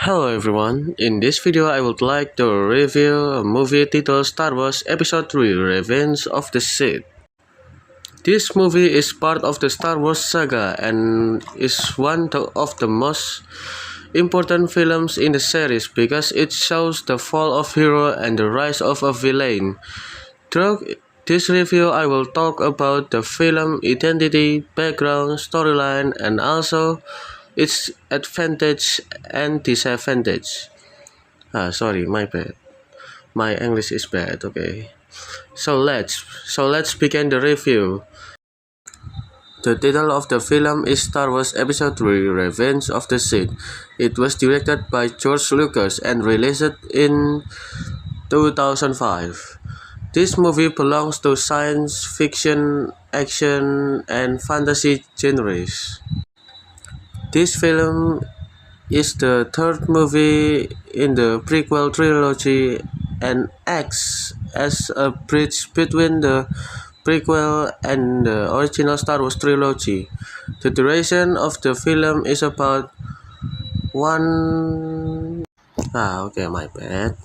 Hello everyone, in this video I would like to review a movie titled Star Wars Episode 3 Revenge of the Sith. This movie is part of the Star Wars saga and is one of the most important films in the series because it shows the fall of hero and the rise of a villain. Through this review I will talk about the film identity, background, storyline and also its advantage and disadvantage. Sorry, my bad. My English is bad. Okay. So let's begin the review. The title of the film is Star Wars Episode 3 Revenge of the Sith. It was directed by George Lucas and released in 2005. This movie belongs to science fiction, action, and fantasy genres. This film is the third movie in the prequel trilogy and acts as a bridge between the prequel and the original Star Wars trilogy. The duration of the film is about one. Okay, my bad.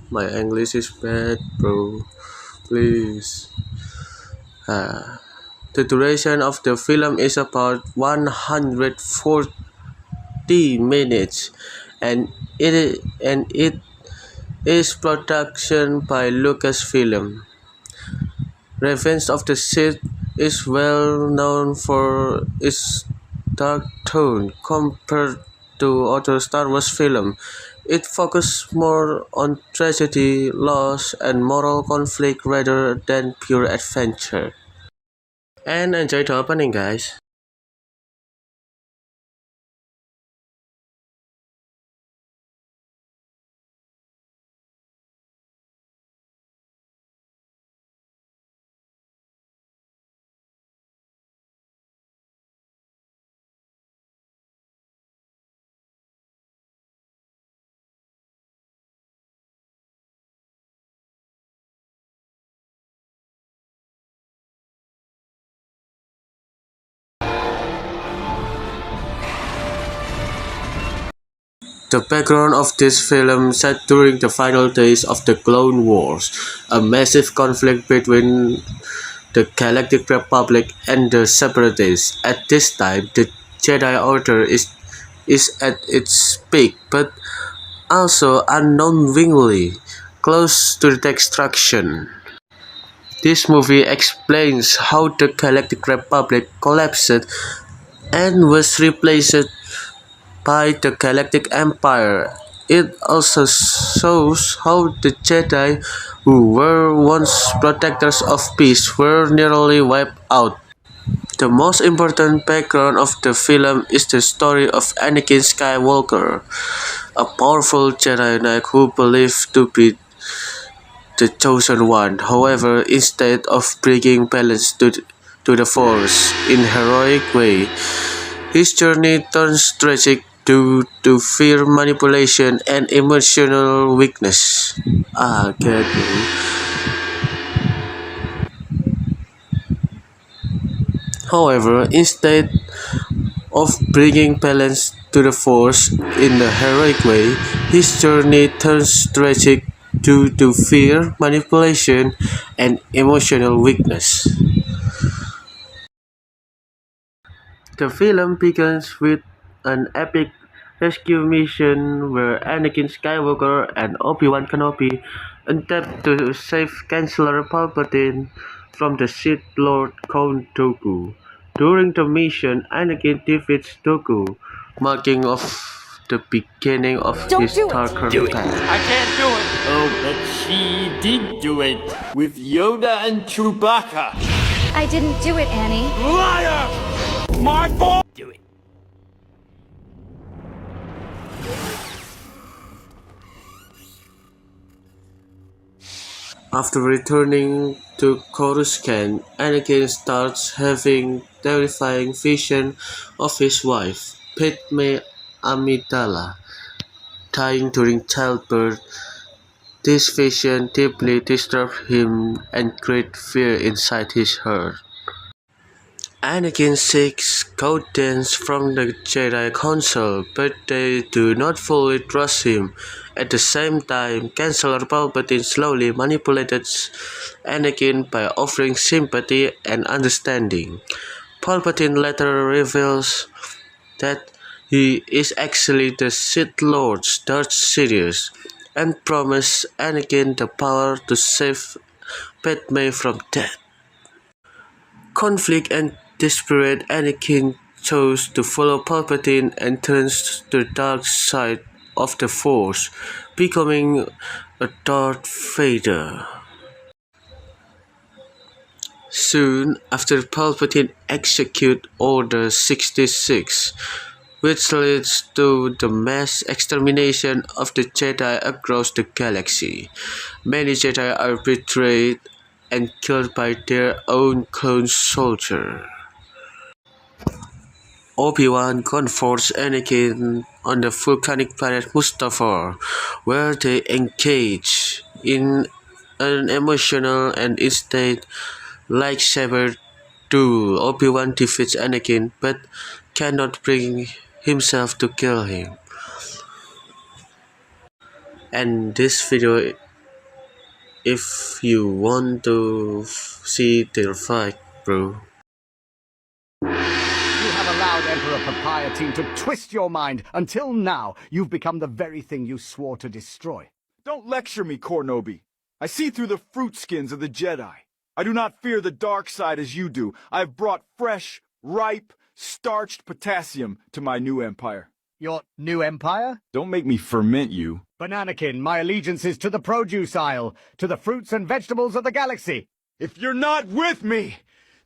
My English is bad, bro. Please. The duration of the film is about 140 minutes, and it is production by Lucasfilm. Revenge of the Sith is well known for its dark tone compared to other Star Wars films. It focuses more on tragedy, loss, and moral conflict rather than pure adventure. And enjoy the opening, guys. The background of this film set during the final days of the Clone Wars, a massive conflict between the Galactic Republic and the Separatists. At this time, the Jedi Order is at its peak, but also unknowingly close to the destruction. This movie explains how the Galactic Republic collapsed and was replaced by the Galactic Empire. It also shows how the Jedi, who were once protectors of peace, were nearly wiped out. The most important background of the film is the story of Anakin Skywalker, a powerful Jedi Knight who believed to be the chosen one. However, instead of bringing balance to the Force in heroic way, his journey turns tragic due to fear, manipulation, and emotional weakness. Get me. However, instead of bringing balance to the Force in a heroic way, his journey turns tragic due to fear, manipulation, and emotional weakness. The film begins with an epic rescue mission where Anakin Skywalker and Obi-Wan Kenobi attempt to save Chancellor Palpatine from the Sith Lord Count Dooku. During the mission, Anakin defeats Dooku, marking off the beginning of his darker path. I can't do it. Oh, but she did do it with Yoda and Chewbacca. I didn't do it, Annie. Liar! My fault. Do it. After returning to Coruscant, Anakin starts having terrifying visions of his wife, Padme Amidala, dying during childbirth. This vision deeply disturbs him and creates fear inside his heart. Anakin seeks guidance from the Jedi Council, but they do not fully trust him. At the same time, Chancellor Palpatine slowly manipulates Anakin by offering sympathy and understanding. Palpatine later reveals that he is actually the Sith Lord Darth Sidious, and promises Anakin the power to save Padme from death. Conflict and desperate, Anakin chose to follow Palpatine and turns to the dark side of the Force, becoming a Darth Vader. Soon after, Palpatine executes Order 66, which leads to the mass extermination of the Jedi across the galaxy. Many Jedi are betrayed and killed by their own clone soldier. Obi-Wan comforts Anakin on the volcanic planet Mustafar, where they engage in an emotional and instant lightsaber duel. Obi-Wan defeats Anakin but cannot bring himself to kill him. And this video, if you want to see their fight, bro. You have allowed Emperor Papayatine to twist your mind. Until now, you've become the very thing you swore to destroy. Don't lecture me, Cornobi. I see through the fruit skins of the Jedi. I do not fear the dark side as you do. I have brought fresh, ripe, starched potassium to my new empire. Your new empire? Don't make me ferment you. Bananakin, my allegiance is to the produce aisle, to the fruits and vegetables of the galaxy. If you're not with me,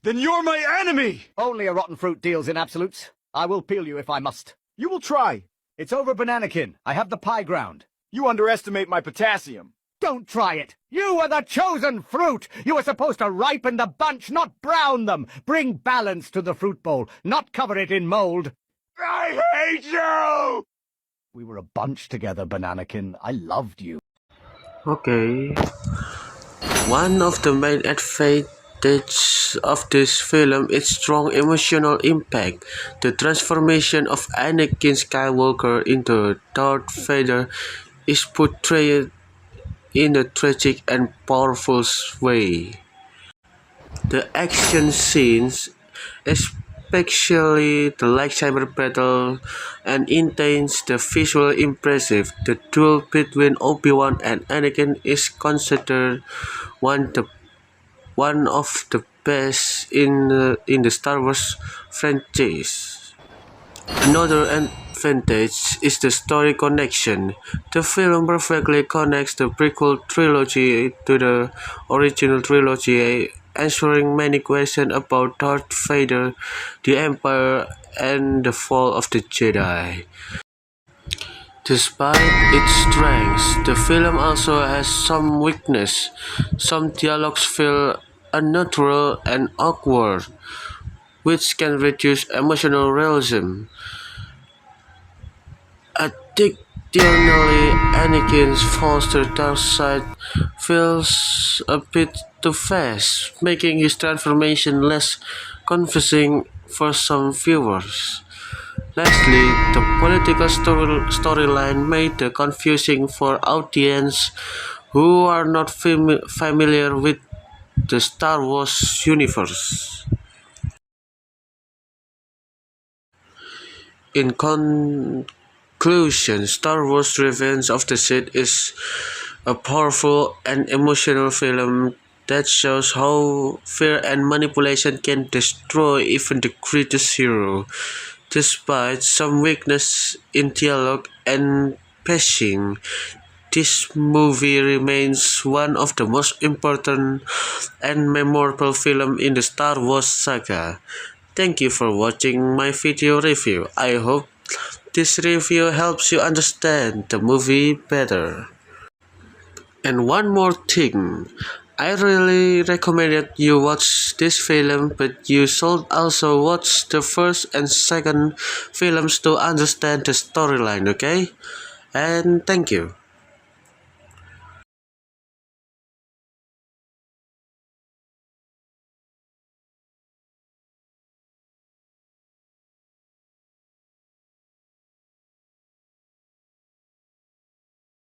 then you're my enemy! Only a rotten fruit deals in absolutes. I will peel you if I must. You will try. It's over, Bananakin. I have the pie ground. You underestimate my potassium. Don't try it. You are the chosen fruit. You are supposed to ripen the bunch, not brown them. Bring balance to the fruit bowl, not cover it in mold. I hate you! We were a bunch together, Bananakin. I loved you. Okay. One of the main advantages of this film is strong emotional impact. The transformation of Anakin Skywalker into Darth Vader is portrayed in a tragic and powerful way. The action scenes, especially the lightsaber battle, and intense, the visual impressive. The duel between Obi-Wan and Anakin is considered one of the best in the Star Wars franchise. Another advantage is the story connection. The film perfectly connects the prequel trilogy to the original trilogy, answering many questions about Darth Vader, the Empire, and the fall of the Jedi. Despite its strengths, the film also has some weakness. Some dialogues feel unnatural and awkward, which can reduce emotional realism. Additionally, Anakin's falls to the dark side feels a bit too fast, making his transformation less convincing for some viewers. Lastly, the political storyline made it confusing for audiences who are not familiar with the Star Wars universe. In conclusion, Star Wars Revenge of the Sith is a powerful and emotional film that shows how fear and manipulation can destroy even the greatest hero. Despite some weakness in dialogue and pacing, this movie remains one of the most important and memorable films in the Star Wars saga. Thank you for watching my video review. I hope this review helps you understand the movie better. And one more thing, I really recommend you watch this film, but you should also watch the first and second films to understand the storyline, okay? And thank you.